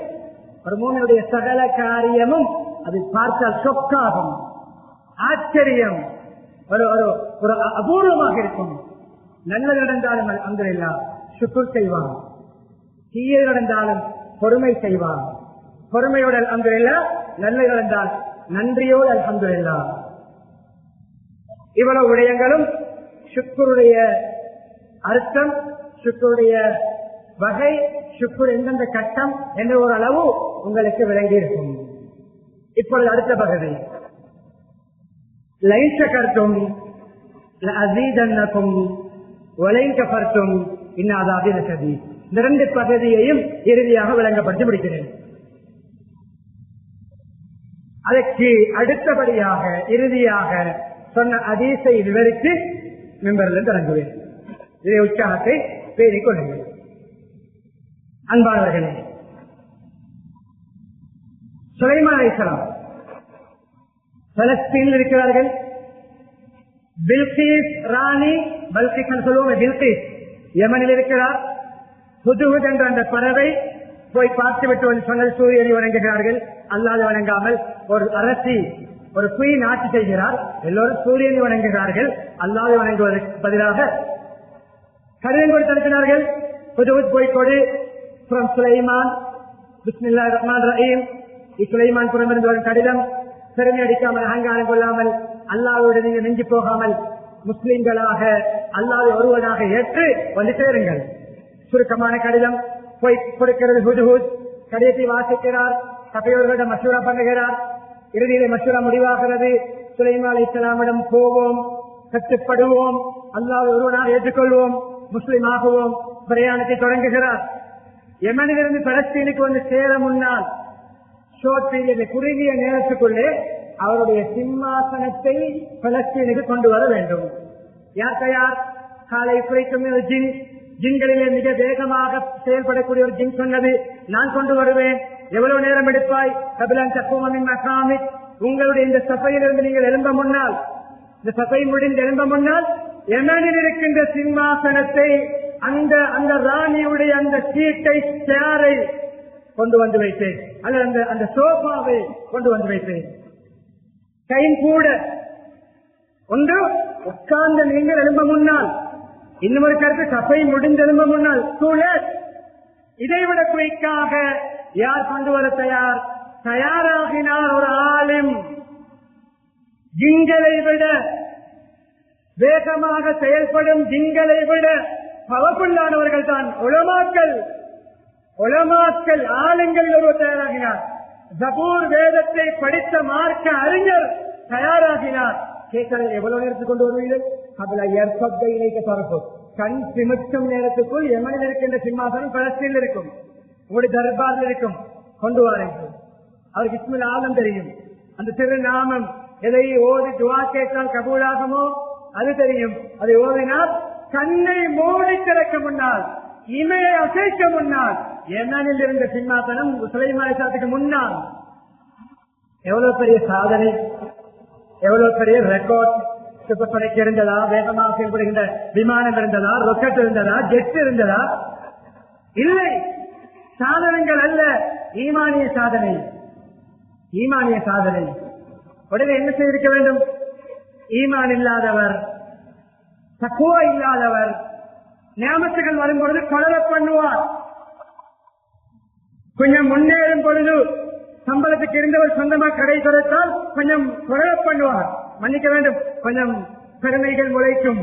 ஒரு முஃமினுடைய சகல காரியமும் அது பார்த்தால் சொக்காகும், ஆச்சரியம், ஒரு அபூர்வமாக இருக்கும். நல்லது நடந்தாலும் அல்ஹம்துலில்லாஹ் ஷுக்ர் செய்வான், தீய நடந்தாலும் பொறுமை செய்வான். பொறுமையோடு அல்ஹம்துலில்லாஹ், நல்லது நடந்தால் நன்றியோடு அல்ஹம்துலில்லாஹ். இவ்வளவு விடயங்களும் ஷுக்ருடைய அர்த்தம், ஷுக்ருடைய வகை, ஷுக்ர் எந்தெந்த கட்டம் என்ற ஒரு அளவு உங்களுக்கு விளங்கி இருக்கும். இப்பொழுது அடுத்த பகுதி, லைன் ஷக்கர்தும் லஅஸீதன்னகும் வலைன் கஃபர்தும் இன் அஸாபி லஷதீத். இந்த 2 பகுதியையும் இறுதியாக விளங்கப்படுத்தி முடிக்கிறேன். அதற்கு அடுத்தபடியாக இறுதியாக சொன்ன ஹதீஸை விவரித்து மெம்பரில் தொடங்குவேன். இதை உற்சாகத்தை பேணிக் கொள்ளுங்கள். அன்பானவர்களே, சுலைமான் அலைஹிஸ்ஸலாம் பலஸ்தீனில் இருக்கிறார்கள். பில்கீஸ் ராணி, பல்கிஸ் சொல்லுவோம், பில்கீஸ் யமனில் இருக்கிறார். ஹுதுஹுத் என்ற அந்த பறவை போய் பார்த்துவிட்டு வந்து சொன்னது சூரியனை வணங்குகிறார்கள். அல்லாஹ்வை வணங்காமல் ஒரு அரசி, ஒரு குயின் ஆட்சி செய்கிறார். எல்லோரும் சூரியனை வணங்குகிறார்கள். அல்லாஹ்வை வணங்குவதற்கு பதிலாக கடிதம் கொடுத்து அனுப்பினார்கள். ஹுதுஹுத் போய் கொடு ஃப்ரம் சுலைமான், பிஸ்மில்லாஹிர் ரஹ்மானிர் ரஹீம். சுலைமான் புறமிருந்து வரும் கடிதம். பெருமை அடிக்காமல், அகங்காரம் கொள்ளாமல், அல்லாஹ்வோடு நீங்கள் நெஞ்சு போகாமல் முஸ்லிம்களாக அல்லாஹ்வை ஒருவனாக ஏற்று வந்து சேருங்கள். சுருக்கமான கடிதம். போய் கொடுக்கிறது ஹுதுஹுத். கடைசி வாசிக்கிறார், சபையோர்களிடம் மசூரா பண்ணுகிறார். இறுதியிலே மசூரா முடிவாகிறது. சுலைமான் அலைஹிஸ்ஸலாமிடம் போவோம், கட்டுப்படுவோம், அல்லாஹ்வை ஒருவனாக ஏற்றுக்கொள்வோம், முஸ்லிம் ஆகுவோம். பிரயாணத்தை தொடங்குகிறார். யமனிலிருந்து பலஸ்தீனுக்கு வந்து சேர முன்னால் ஷோர்ட் பீரியட், குறுகிய நேரத்துக்குள்ளே அவருடைய சிம்மாசனத்தை பலஸ்தீனுக்கு கொண்டு வர வேண்டும். யார் தயார்? காலை குறைக்கும் ஜின்களிலே மிக வேகமாக செயல்படக்கூடிய ஒரு ஜின் சொன்னது, நான் கொண்டு வருவேன். எவ்வளவு நேரம் எடுப்பாய்? கபிலன் தக்குவமின் மகாமிக், உங்களுடைய இந்த சபையிலிருந்து நீங்கள் எழும்ப முன்னால், இந்த சபை முடிந்து எழும்ப முன்னால் யமனில் இருக்கின்ற சிம்மாசனத்தை, அந்த ராணியுடைய அந்த சீட்டை, சேரை கொண்டு வந்து வைத்தேன், அல்லது அந்த சோஃபாவை கொண்டு வந்து வைத்தேன். டைம் கூட ஒன்று உட்கார்ந்த நீங்கள் எழும்ப முன்னால், இன்னும் ஒரு கருத்து சபை முடிந்து எழும்ப முன்னால். இதைவிட குயிக்காக யார் கொண்டு வர தயார்? தயாராகினார் ஒரு ஆளும். ஜின்களை விட வேகமாக செயல்படும், ஜின்களை விட பவர்ஃபுல்லானவர்கள் தான் உலமாக்கள். உலமாக்கள் ஆளுங்கள் ஒருவர் தயாராகினார். ஜபூர் வேதத்தை படித்த மார்க்க அறிஞர் தயாராகினார். கேட்கிறது, எவ்வளவு நேரத்துக்கு கொண்டு வருவீர்கள்? கண் சிமிட்டும் நேரத்துக்குள் யமனில் இருக்கின்ற சிம்மாசனம் பலஸ்தீனில் இருக்கும், உங்களுடைய தர்பாரில் இருக்கும், கொண்டு வாருங்கள். அவருக்கு இஸ்மில் ஆலம் தெரியும், அந்த திருநாமம் எதை ஓதி துவா கேட்டால் கபூலாகுமோ அது தெரியும். அதை ஓதினால் கண்ணை மூடி திறக்க முன்னால், இமையை அசைக்க முன்னால் யமனில் இருந்த சிம்மாசனம் சுலைமான் அலைஹிஸ்ஸலாத்துக்கு முன்னால். எவ்வளவு பெரிய சாதனை, எவ்வளவு பெரிய ரெக்கார்ட். சுப்பப்படைக்கு இருந்ததா? வேகமாக செயல்படுகின்ற விமானம் இருந்ததா? ராக்கெட் இருந்ததா? ஜெட் இருந்ததா? இல்லை. சாதனங்கள் அல்ல, ஈமானிய சாதனை. ஈமானிய சாதனை. உடனே என்ன செய்திருக்க வேண்டும்? ஈமான் இல்லாதவர், தக்குவா இல்லாதவர் நியாமத்துகள் வரும்பொழுது கொலை பண்ணுவார். கொஞ்சம் முன்னேறும் பொழுது சம்பளத்துக்கு இருந்தவர் சொந்தமாக கடை திறத்தால் கொஞ்சம் கொலை பண்ணுவார். மன்னிக்க வேண்டும், கொஞ்சம் பெருமைகள் முளைக்கும்.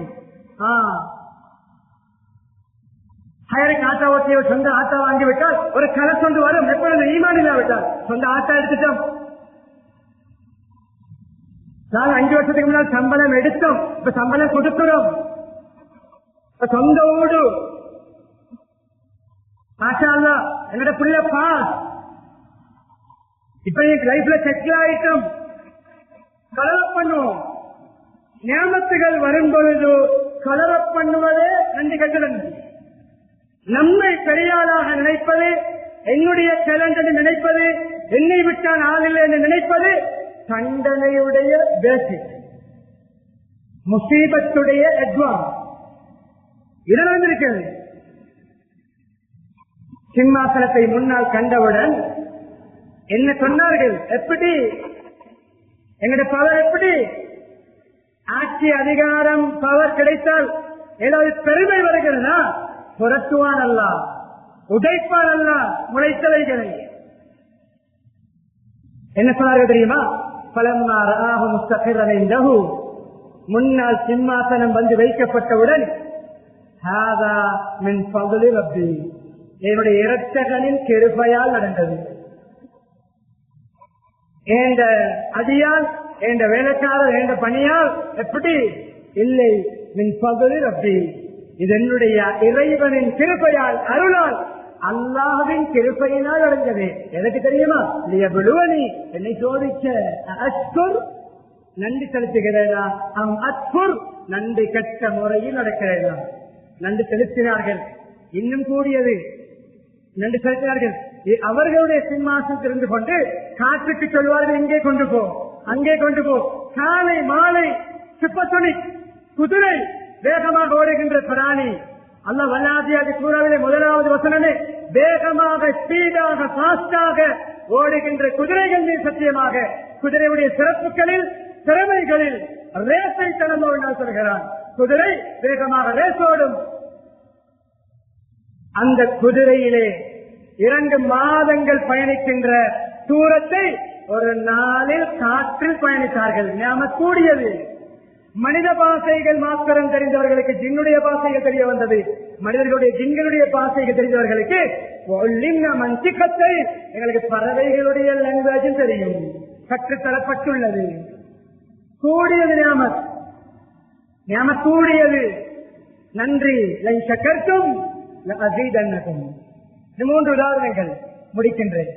ஹயருக்கு ஆட்டா ஓட்டிய சொந்த ஆட்டா வாங்கிவிட்டால் ஒரு கலை சொந்து வரும். எப்பொழுது ஈமான் இல்லாவிட்டால் சொந்த ஆட்டா எடுத்துட்டோம். நாங்க 5 வருஷத்துக்கு முன்னால் சம்பளம் எடுத்தோம், இப்ப சம்பளம் கொடுக்கிறோம். சொந்த ஊடு மாஷா அல்லாஹ், என்னோட புள்ள பாஸ், இப்ப லைஃப்ல செட்டில் ஆயிட்டோம். கலர பண்ணுவோம். நியாமத்துகள் வரும் பொழுது கலர பண்ணுவதே நன்றி கட்டுடன். நம்மை பெரியாளாக நினைப்பது, என்னுடைய சேலஞ்ச் என்று நினைப்பது, என்னை விட்டான் ஆளில்லை என்று நினைப்பது தண்டனையுடைய பேசிக், முசீபத்துடைய அட்வான்ஸ். இதெல்லாம் இருக்கிறது. சிம்மாசனத்தை முன்னால் கண்டவுடன் என்ன சொன்னார்கள்? எப்படி எங்களுடைய பவர், எப்படி ஆட்சி அதிகாரம் பவர் கிடைத்தால் ஏதாவது பெருமை வருகிறதா? புரட்டுவான் அல்ல, உடைப்பான் அல்ல முளைத்தலைகளை. என்ன சொன்னார்கள் தெரியுமா? பலம்மா ரஆஹு முஸ்தகிரன் இன்தஹு, முன்னால் சிம்மாசனம் வந்து வைக்கப்பட்டவுடன் ஹாதா மின் ஃபضل ரப்பி, என்னுடைய இரட்சகனின் கிருபையால் நடந்தது. என்ற அடியால், என்ற வேலைக்காரர், என்ற பணியால் எப்படி இல்லை, மின் ஃபضل ரப்பி, இது என்னுடைய இறைவனின் கிருபையால், அருளால், அல்லாஹ்வின் கிருபையினால் அடைஞ்சது. எனக்கு தெரியுமா? லியப்லுவனி, என்னை சோதிக்க. அஷ்குர், நன்றி செலுத்துகிறதா? அத்குர், நன்றி கெட்ட முறையில் நடக்கிறதா? நன்றி செலுத்தினார்கள், இன்னும் கூடியது நன்றி செலுத்தினார்கள். அவர்களுடைய சிம்மாசனத்தில் இருந்து கொண்டு காற்றுக்கு சொல்வார்கள், இங்கே கொண்டு போ, அங்கே கொண்டு போ. காலை மாலை சிப்பத்துணி குதிரை, வேகமாக ஓடுகின்ற பிராணி. அல்லாஹ் வல்லாதியாக சூறாவிலே முதலாவது வசனமே, வேகமாக, ஸ்பீடாக, பாஸ்டாக ஓடுகின்ற குதிரைகள் மீது சத்தியமாக. குதிரையுடைய சிறப்புகளில், திறமைகளில் ரேசை தனமோடு நான் சொல்கிறான். குதிரை வேகமாக ரேசோடும். அந்த குதிரையிலே 2 மாதங்கள் பயணிக்கின்ற தூரத்தை ஒரு நாளில் காற்றில் பயணித்தார்கள். நாம கூடியது. மனித பாஷைகள் மாத்திரம் தெரிந்தவர்களுக்கு ஜின்னுடைய பாஷைகள் தெரிய வந்தது. மனிதர்களுடைய ஜின்களுடைய பாசைக்கு தெரிந்தவர்களுக்கு மந்திக்கத்தை எங்களுக்கு பறவைகளுடைய லாங்குவேஜும் தெரியும், கற்றுத்தரப்பட்டுள்ளது. கூடியது ஞாபகம் கூடியது நன்றி. சக்கர்த்தும் அஸீதன்னகும். இந்த 3 உதாரணங்கள் முடிக்கின்றேன்.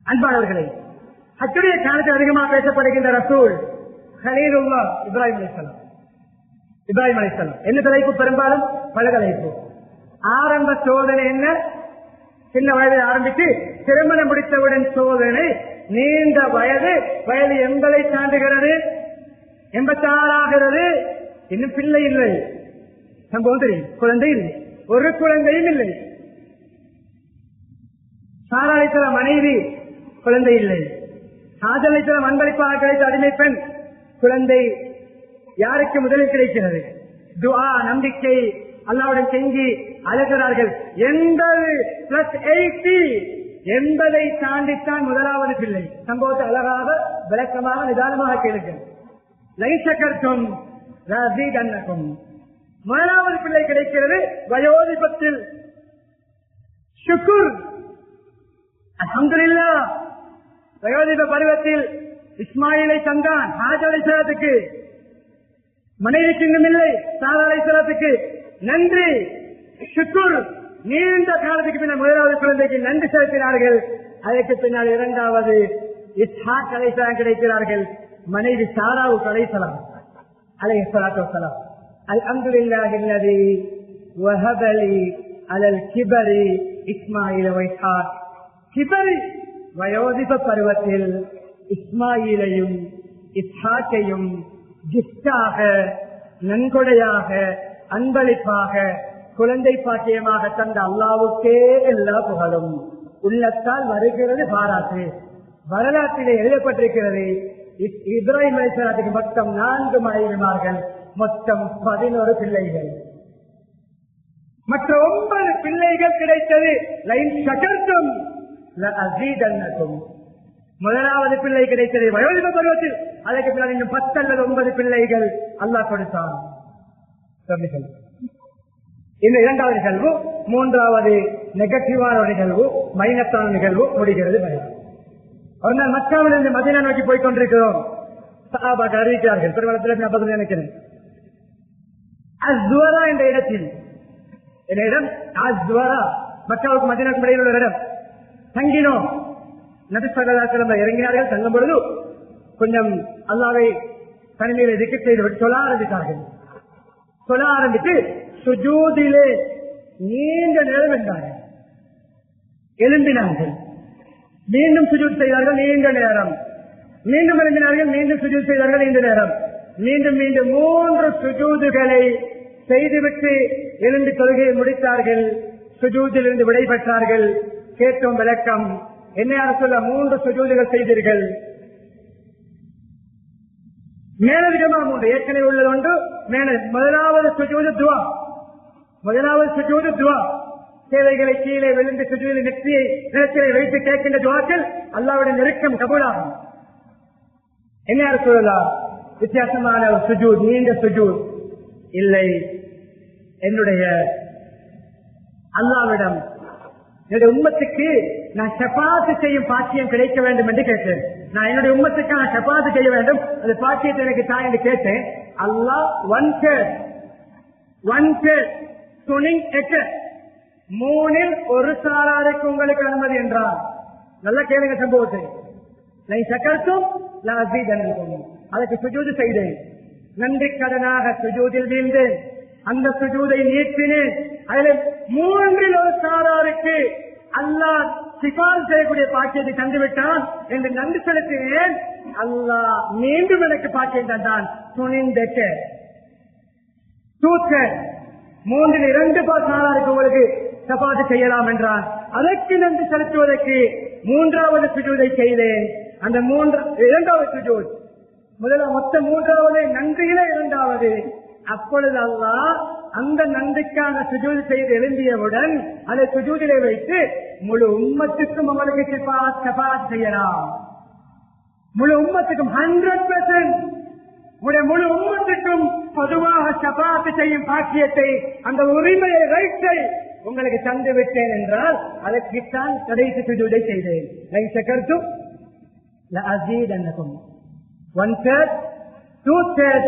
அன்பானவர்களை, ஹஜ்ஜுடைய காலத்தில் அதிகமாக பேசப்படுகின்ற ரசூல் கலீலுல்லாஹ் இப்ராஹிம் அலைஹிஸ்ஸலாம். என்ன தலைப்பு? பெரும்பாலும் பல தலைப்பு. ஆரம்ப சோதனை என்ன? சின்ன வயதில் ஆரம்பித்து திருமணம் முடித்தவுடன் சோதனை, நீண்ட வயது 80 தாண்டுகிறது, 86 ஆகிறது, இன்னும் பிள்ளை இல்லை. சம்பவம் தெரியும், குழந்தை இல்லை, ஒரு குழந்தையும் இல்லை. சாரா அலைஹிஸ்ஸலாம் மனைவி, குழந்தை இல்லை. ஹாஜர் அலைஹிஸ்ஸலாம் அன்பளிப்பாக கிடைத்த அடிமை பெண், குழந்தை யாருக்கு முதலில் கிடைக்கிறது? துஆ, நம்பிக்கை, அல்லாஹ்வுடன் செஞ்சு அழைக்கிறார்கள். 80 தாண்டித்தான் முதலாவது பிள்ளை. சம்பவத்தை அழகாக விளக்கமாக நிதானமாக கேளுங்கள். லைசக்கர்த்தும் ரஸீதன்னகும். முதலாவது பிள்ளை கிடைக்கிறது வயோதிபத்தில். ஷுக்ர், அல்ஹம்துலில்லாஹ். வயோதிப பருவத்தில் இஸ்மாயிலை தந்தான் ஹாஜர் அலைஹிஸ்ஸலாத்துக்கு, மனைவிக்கு இன்னும் இல்லை சாரா அலைஹிஸ்ஸலாத்துக்கு. நன்றி, ஷுக்ர். நீண்ட காலத்துக்கு பின்னர் முதலாவது குழந்தைக்கு நன்றி செலுத்தினார்கள். அதற்கு பின்னால் இரண்டாவது இஸ்ஹாக் அலைஹிஸ்ஸலாம் கிடைக்கிறார்கள். மனைவி சாராவுக்கு அலைஹிஸ்ஸலாத்து வஸ்ஸலாம். அல்ஹம்துலில்லாஹில்லதி வஹபலி அலல் கிபரி இஸ்மாயில் வ இஸ்ஹாக். கிபரி, வயோதிப பருவத்தில் இஸ்மாயிலையும் இஸ்ஹாக்கையும் கிஃப்டாக, நன்கொடையாக, அன்பளிப்பாக, குழந்தை பாக்கியமாக தந்த அல்லாவுக்கே எல்லா புகழும். உள்ளத்தால் வருகிறது பாராட்டு. வரலாற்றிலே எழுதப்பட்டிருக்கிறது, இப்ராஹிம் அலைஹிஸ்ஸலாத்துக்கு மொத்தம் 4 மனைவிமார்கள், மொத்தம் 11 பிள்ளைகள். மற்ற 9 பிள்ளைகள் கிடைத்தது. லைன் சகர்த்தும் லஅஸீதன்னகும். முதலாவது பிள்ளை கிடைத்தது வயோதிப பருவத்தில். அதற்கு பின்னால் இன்னும் 10 அல்லது 9 பிள்ளைகள் அல்லாஹ் கொடுத்தான். இந்த இரண்டாவது நிகழ்வு. மூன்றாவது நெகட்டிவான நிகழ்வு, மைனஸான நிகழ்வு முடிகிறது. ஒரு நாள் மக்காவில் இருந்து மதீனா நோக்கி போய் கொண்டிருக்கிறோம். சஹாபாக்கள் அறிவிக்கிறார்கள், பெருமளத்தில் நினைக்கிறேன், அஸ்வரா என்ற இடத்தில், இடம் அஸ்வரா, மக்காவுக்கு மதீனாவுக்கு இடையில் உள்ள இடம், தங்கினோம். நபி ஸல்லல்லாஹு அலைஹி வஸல்லம் இறங்கினார்கள். தங்கும் பொழுது கொஞ்சம் அல்லாஹ்வை தனிமையிலே திக்ர் செய்து சொல்ல ஆரம்பித்தார்கள். சொல்ல ஆரம்பித்து சுஜூதிலே நீண்ட நேரம் இருந்தார்கள். எழும்பினார்கள், மீண்டும் சுஜூத் செய்தார்கள் நீண்ட நேரம், மீண்டும் எழும்பினார்கள், மீண்டும் சுஜூத் செய்தார்கள் நீண்ட நேரம், மீண்டும் 3 சுஜூதுகளை செய்துவிட்டு எழுந்து தொழுகையை முடித்தார்கள். சுஜூதில் இருந்து விடை பெற்றார்கள். கேட்டோம் விளக்கம். என்ன சொல்ல? 3 சுஜூதுகள் செய்தீர்கள். மேலதிகமா 3 ஏற்கனவே உள்ளது ஒன்று. முதலாவது சுஜூது துவா. முதலாவது சுஜூது துவா. சேவைகளை கீழே விழுந்து சுஜூது நெற்றியை நிலத்திலே வைத்து கேட்கின்ற துவாக்கள் அல்லாஹ்வுடைய நெருக்கம் கபூலாகும். என்ன சொல்லலாம்? வித்தியாசமான ஒரு சுஜூத், நீண்ட சுஜூத் இல்லை. என்னுடைய அல்லாஹ்விடம் என்னுடைய உம்மத்துக்கு நான் ஷஃபாத் செய்யும் பாக்கியம் கிடைக்க வேண்டும் என்று கேட்டேன். நான் என்னுடைய உம்மத்துக்கு நான் ஷஃபாத் செய்ய வேண்டும், அந்த பாக்கியத்தை எனக்கு தான் என்று கேட்டேன். அல்லாஹ் ஒன் துணிங் 3 ஒரு சாராருக்கு உங்களுக்கு அனுமதி என்றார். நல்ல கேளுங்க சம்பவத்தை. சக்கர்த்தும் அதற்கு சுஜூது செய்தேன். நன்றி கடனாக சுஜூதில் வீழ்ந்தேன். அந்த சுஜூதை நீட்டினேன். அதில் 3 ஒரு சாராருக்கு அல்லாஹ் சிபாரிசு செய்யக்கூடிய பாக்கியத்தை தந்துவிட்டான் என்று நன்றி செலுத்தினேன். அல்லாஹ் மீண்டும் எனக்கு பாக்கியம் தந்தான். துணிந்தெக்க 3 சாராருக்கு உங்களுக்கு சபாது செய்யலாம் என்றான். அதற்கு நன்றி செலுத்துவதற்கு 3வது சுஜூதை செய்தேன். அந்த 2வது சுஜூத், மொத்தம் 3வது நன்றியிலே 2வது. அப்பொழுது அல்லாஹ் அந்த நன்றிக்கான சுஜூது செய்து எழுந்தியவுடன் அதை சுஜூதிலே வைத்து முழு உம்மத்துக்கும் அவர்களுக்கு சபாத் செய்யலாம். முழு உம்மத்துக்கும் 100%, முழு உம்மத்துக்கும் பொதுவாக ஷஃபாஅத் செய்யும் பாக்கியத்தை, அந்த உரிமையை, ரைட்டை உங்களுக்கு தந்து விட்டேன் என்றால் அதற்குத்தான் கடைசி சுஜூதை செய்தேன். லை ஷகர்தும் லஅஸீதன்னகும். 1/3, 2/3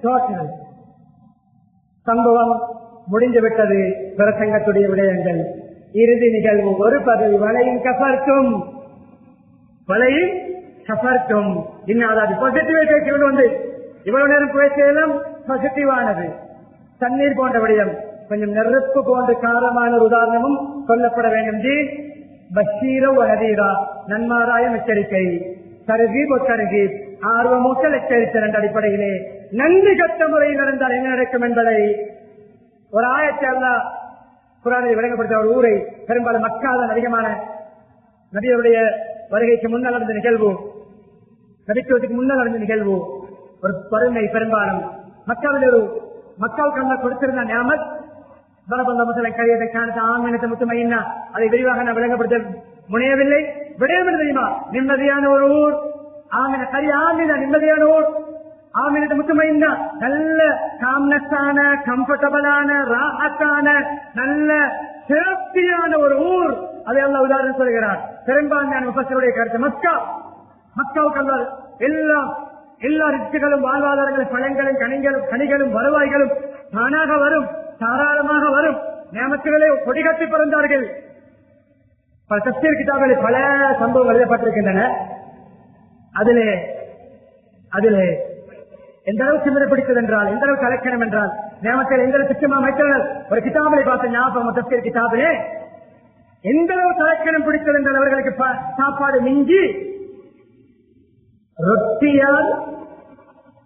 டோட்டல். சம்பவம் முடிந்துவிட்டது. பிரசங்கத்துடைய விடயங்கள் இறுதி நிகழ்வு. ஒரு பதவி வலையும் கஃபர்தும், வலையும் கஃபர்தும். இன்னும் பாசிட்டிவ் பேசிக்கொண்டு வந்து இவ்வளவு நேரம் பேசியெல்லாம் பாசிட்டிவானது. தண்ணீர் போன்ற விடயம், கொஞ்சம் நெருப்பு போன்ற காரமான ஒரு உதாரணமும் சொல்லப்பட வேண்டும். பஷீரோ நதீரா, நன்மாராயம் எச்சரிக்கை, தருகீப் தருகீப், ஆர்வமூட்டல் எச்சரித்தல் என்ற அடிப்படையிலே நன்றி கட்ட முறையில் நடந்தால் என்ன நடக்கும் என்பதை ஒரு ஆயத்தை அல்லாஹ் குர்ஆனில் விளங்கப்படுத்த ஒரு ஊரை, பெரும்பாலும் மக்காதான் அதிகமான நபியுடைய வருகைக்கு முன்னால் நடந்த நிகழ்வு, நபித்துவத்துக்கு முன்னால் நடந்த நிகழ்வு. ஒரு பருமை பெரும்பாலும் மக்காவில் ஒரு மக்காவுக்கு கொடுத்திருந்த ஞாபகம் அதை விரிவாக நான் விளங்கப்படுத்த முனையவில்லை. விடயம் தெரியுமா? நிம்மதியான ஒரு ஊர் ஆமின, சரி ஆமினா நிம்மதியான ஊர். ஆமினத்து முத்துமைன்னா நல்ல காம்னஸான, கம்ஃபர்டபிளான, ராஹத்தான, நல்ல சிறப்பியான ஒரு ஊர். அதை எல்லாம் உதாரணம் சொல்கிறார். பெரும்பான்மையான முஃபஸ்ஸிருடைய கருத்து மக்கா. மக்காவுக்கு எல்லா ரிஸ்குகளும், வாழ்வாதாரங்களும், பழங்களும், கனிகளும், வருவாய்களும் தானாக வரும், தாராளமாக வரும். நியமத்துகளே கொடிகட்டி பிறந்தார்கள். பல தஃசீர் கிதாபுகளில் பல சம்பவங்கள் எழுதப்பட்டிருக்கின்றன. அதிலே எந்த அளவுக்கு சிந்தனை பிடித்தது என்றால், எந்த அளவுக்கு அலக்கணம் என்றால், நியமத்தில் எந்த அளவு திட்டமா அமைத்தனர். ஒரு கிதாபிலை பார்த்த ஞாபகம், தஃசீர் கிதாபிலே எந்த அளவுக்கு அலக்கணம் பிடித்தது என்றால், அவர்களுக்கு சாப்பாடு மிஞ்சி ரொட்டியால்,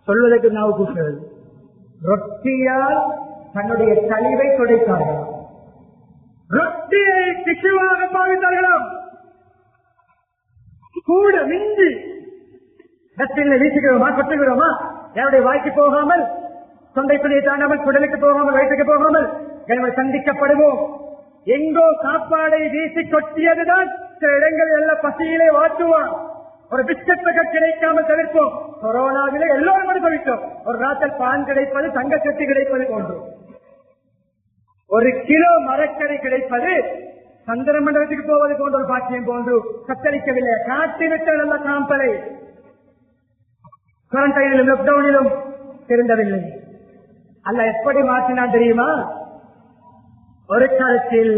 சொல்வதற்கு நாவு கூட்டுகிறது, ரொட்டியால் தன்னுடைய கழிவை துடைத்தார்கள். ரொட்டியை திசுவாக பாவித்தார்களாம். கூட மிஞ்சி டஸ்ட்பின்ல வீசுகிறோமா, கொட்டுகிறோமா, யாருடைய வாய்க்கு போகாமல், தொண்டை துணியை தாண்டாமல், குடலுக்கு போகாமல், வயிற்றுக்கு போகாமல் சந்திக்கப்படுவோம். எங்கோ சாப்பாடை வீசி கொட்டியதுதான் சில இடங்களில் எல்லாம் பசியிலே வாட்டுவான். ஒரு பிஸ்கட் பேக்கெட் கிடைக்காமல் தவிர்ப்போம். கொரோனாவிலே எல்லோரும் அனுபவித்தோம். ஒரு ராத்தல் பான் கிடைப்பது, தங்க சட்டி கிடைப்பது போன்று, ஒரு கிலோ மரக்கறி கிடைப்பது சந்திர மண்டலத்துக்கு போவது போன்ற ஒரு பாக்கியம் போன்று கத்தளிக்கவில்லை. காட்டிவிட்ட நல்ல காம்பலை குவாரண்டைனிலும் லாக்டவுனிலும் திருந்தவில்லை. அல்ல எப்படி மாற்றினான் தெரியுமா? ஒரு காலத்தில்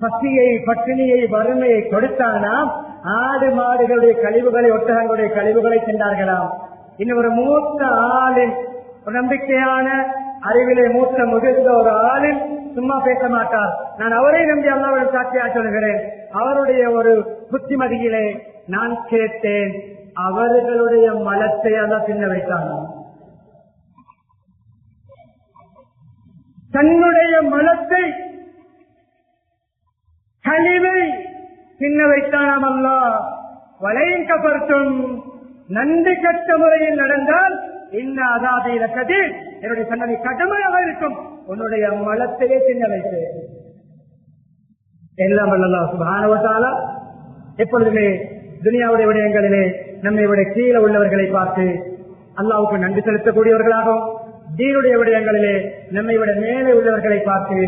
பசியை, பட்டினியை, வறுமையை கொடுத்தானாம். ஆடு மாடுகளுடைய கழிவுகளை, ஒட்டகங்களுடைய கழிவுகளை சென்றார்களாம். இன்னும் ஒரு மூத்த ஆளின், ஒரு நம்பிக்கையான அறிவிலே மூத்த முதிர்ந்த ஒரு ஆளின் சும்மா பேச மாட்டார். நான் அவரை நம்பி அல்லாஹ்வின் சாட்சியாக சொல்கிறேன். அவருடைய ஒரு புத்திமதியிலே நான் கேட்டேன், அவர்களுடைய மலத்தை அல்லாஹ் தின்ன வைத்தான். தன்னுடைய மலத்தை, கழிவை தின்ன வைத்தானாம் அல்லாஹ். வலையின் கபர்த்தும், நன்றி கட்ட முறையில் நடந்தால் இன்ன அதாதையில கதிர், என்னுடைய தண்டனை கடுமையாக இருக்கும். உன்னுடைய மலத்தையே தின்ன வைத்தேன். எல்லாம் அல்லாஹ் சுப்ஹானஹு வ தஆலா எப்பொழுதுமே துனியாவுடைய விடயங்களிலே நம்மை விட கீழே உள்ளவர்களை பார்த்து அல்லாஹ்வுக்கு நன்றி செலுத்தக்கூடியவர்களாகவும், தீனுடைய விடயங்களிலே நம்மை விட மேலே உள்ளவர்களை பார்த்து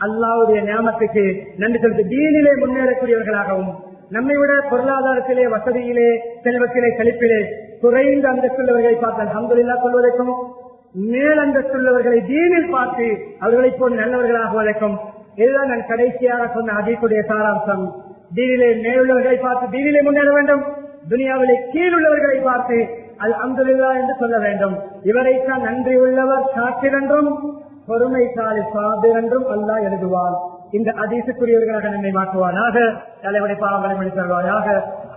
அல்லாஹ்வுடைய நியாமத்துக்கு நன்றி செலுத்தி தீனிலே முன்னேறக்கூடியவர்களாகவும், நம்மை விட பொருளாதாரத்திலே, வசதியிலே, செல்வத்திலே, செழிப்பிலே குறைந்த அந்தஸ்துள்ளவர்களை பார்த்து அல்ஹம்துலில்லாஹ் சொல்வதற்கும், மேல் அந்தஸ்துள்ளவர்களை தீனில் பார்த்து அவர்களை போல் நல்லவர்களாகுவதற்கும், இதுதான் நான் கடைசியாக சொன்ன ஹதீஸுடைய சாராம்சம். தீனிலே மேலுள்ளவர்களை பார்த்து தீனிலே முன்னேற வேண்டும், துனியாவிலே கீழ் உள்ளவர்களை பார்த்து அல்ஹம்துலில்லாஹ் என்று சொல்ல வேண்டும். இவரைத்தான் நன்றி உள்ளவர் ஷாக்கிர் என்றும், பொறுமைசாலி சாபிர் என்றும் அல்லாஹ் எழுதுவான். இந்த ஹதீஸுக்குரியவர்களாக நம்மை மாற்றுவானாக. தலைவருடைய பாவங்களை மன்னித்து தருவாயாக,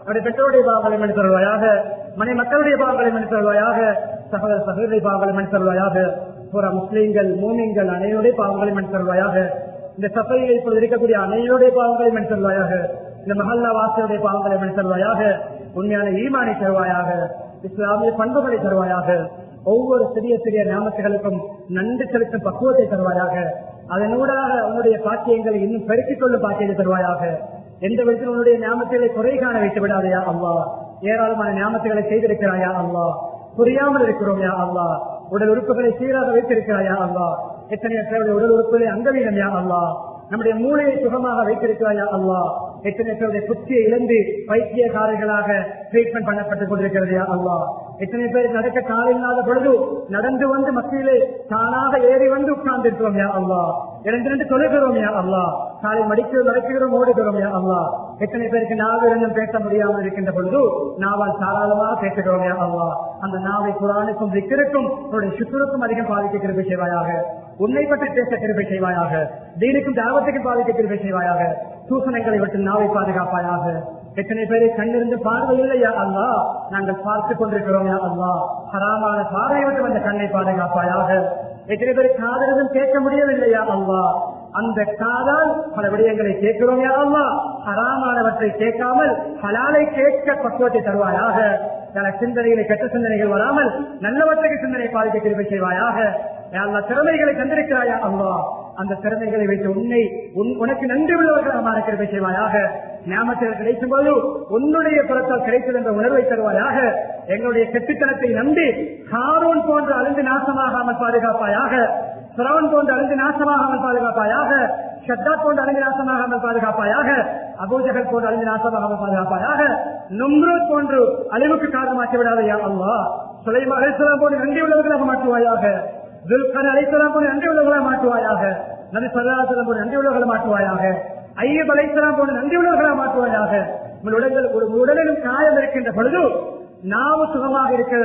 அவருடைய பெற்றோருடைய பாவங்களை மன்னித்து தருவாயாக, மனை மக்களுடைய பாவங்களை மன்னித்து தருவாயாக, சகோதர சகோதரி பாவங்களை மன்னித்து தருவாயாக, புற முஸ்லீம்கள், மூமின்கள் அனைவருடைய பாவங்களை மன்னித்து தருவாயாக. இந்த சபையில் இப்பொழுது இருக்கக்கூடிய அனைவருடைய பாவங்களை மன்னித்து தருவாயாக. இந்த மஹல்லா வாசியுடைய பாவங்களை மன்னித்து தருவாயாக. உண்மையான ஈமானை தருவாயாக. இஸ்லாமிய பண்புகளை தருவாயாக. ஒவ்வொரு சிறிய சிறிய நாமத்துகளுக்கும் நன்றி செலுத்தும் பக்குவத்தை தருவாயாக. அதனூடாக உன்னுடைய பாக்கியங்களை இன்னும் பெருக்கிக் கொள்ளும் பாக்கியத்தை தருவாயாக. எந்த விதத்தில் உன்னுடைய ஞாபகங்களை குறை காண வைத்து விடாதையா அல்லாஹ். ஏராளமான ஞாபகங்களை செய்திருக்கிறாயா அல்லாஹ். புரியாமல் இருக்கிறோம் யா அல்லாஹ். உடல் உறுப்புகளை சீராக வைத்திருக்கிறாயா அல்லா. எத்தனையோ பேருடைய உடல் உறுப்புகளை அங்கவீனம் யா அல்லா. நம்முடைய மூளையை சுகமாக வைத்திருக்கிறாயா அல்லா. எத்தனை பேருடைய புத்தியை இழந்து வைத்தியகாரர்களாக ட்ரீட்மெண்ட் பண்ணப்பட்டுக் கொண்டிருக்கிறது யா அல்லா. எத்தனை பேர் நடக்க காலில்லாத பொழுது நடந்து வந்து மத்தியிலே தானாக ஏறி வந்து உட்கார்ந்து இருக்கிறோம் யா அல்லா. இரண்டு தொழுகிறோம் யா அல்லா. காலை நடக்கிறோம் ஓடுகிறோம் யா அல்லா. எத்தனை பேருக்கு நாவிலிருந்தும் பேச முடியாமல் இருக்கின்ற பொழுது நாவால் தாராளமாக பேசுகிறோம் யா அல்லா. அந்த நாவை குர்ஆனுக்கும் திக்ருக்கும் உன்னுடைய சுக்ருக்கும் அதிகம் பாதிக்க கிருபை செய்வாயாக. உன்னை பற்றி பேச கிருபை செய்வாயாக. தீனுக்கும் தாவத்துக்கும் பாதிக்க கிருபை செய்வாயாக. சூசனங்களை விட்டு நாவை பாதுகாப்பாயாக. எத்தனை பேரை கண்ணிருந்து பார்வை இல்லையா அல்லா, நாங்கள் பார்த்துக் கொண்டிருக்கிறோம் யா அல்லா. ஹராமான பார்வையை விட்டு அந்த கண்ணை பாதுகாப்பாயாக. எத்தனை பேர் காதலும் கேட்க முடியவில்லையா அல்லா, அந்த காதால் பல விடயங்களை கேட்கிறோம் யா அல்லா. ஹராமானவற்றை கேட்காமல் ஹலாலை கேட்க பக்குவத்தை தருவாயாக. சில சிந்தனைகளை கெட்ட சிந்தனைகள் வராமல் நல்லவற்றுக்கு சிந்தனை பாதிக்க கிருபை செய்வாயாக. திறமைகளை தந்திருக்கிறாயா அல்லா, அந்த திறமைகளை வைத்து உனக்கு நன்றி உள்ளவர்களாக மாற கிருபை செய்வாயாக. ஞாபகத்தில் கிடைக்கும் போது உன்னுடைய புறத்தால் கிடைத்தது என்ற உணர்வை தருவாயாக. எங்களுடைய கெட்டுத்தனத்தை நம்பி ஹாரூன் போன்று அழிந்து நாசமாகாமல் பாதுகாப்பாயாக. ஃபிரௌன் போன்று அழிந்து நாசமாகாமல் பாதுகாப்பாயாக. ஷத்தாத் போன்று அழிந்து நாசமாகாமல் பாதுகாப்பாயாக. அபூஜஹல் போன்று அழிந்து நாசமாகாமல் பாதுகாப்பாயாக. நும்ரூத் போன்று அழிவுக்கு காரணமாக்கி விடாதையா அல்லா. சுலைமான் அலைஹிஸ்ஸலாம் போன்று நன்றி உள்ளவர்களாக மாற்றுவாயாக. துல்கர்னைன் அலைஹிஸ்ஸலாம் போன்று நன்றி உள்ளவர்களாக மாற்றுவாயாக. நபி ஸல்லல்லாஹு அலைஹி வஸல்லம் போன்று நன்றி உள்ளவர்களாக மாற்றுவாயாக. ஐயூப் அலைஹிஸ்ஸலாம் போன்று நன்றி உள்ளவர்களாக மாற்றுவாயாக. உடலிலும் காயம் இருக்கின்ற பொழுது நாவு சுகமாக இருக்கிறது.